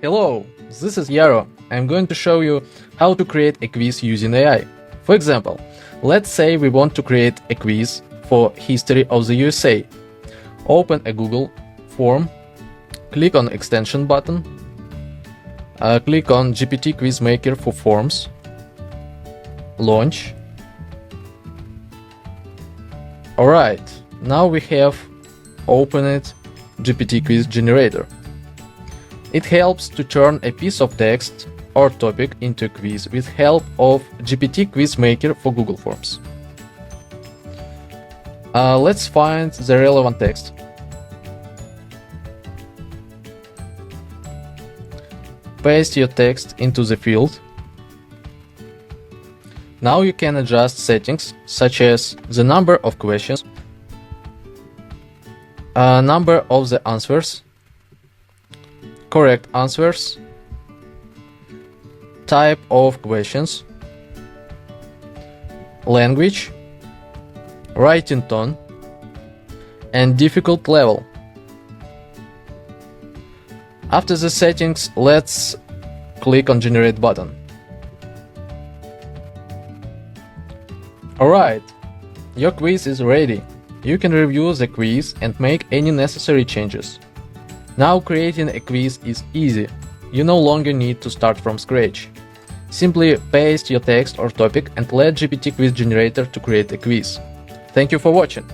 Hello, this is Yaro. I'm going to show you how to create a quiz using AI. For example, let's say we want to create a quiz for history of the USA. Open a Google form, click on extension button, click on GPT Quiz Maker for forms, launch. Alright, now we have opened GPT Quiz Generator. It helps to turn a piece of text or topic into a quiz with help of GPT Quiz Maker for Google Forms. Let's find the relevant text. Paste your text into the field. Now you can adjust settings such as the number of questions, number of the answers, correct answers, type of questions, language, writing tone, and difficult level. After the settings, let's click on Generate button. Alright, your quiz is ready. You can review the quiz and make any necessary changes. Now creating a quiz is easy. You no longer need to start from scratch. Simply paste your text or topic and let GPT Quiz Generator to create a quiz. Thank you for watching.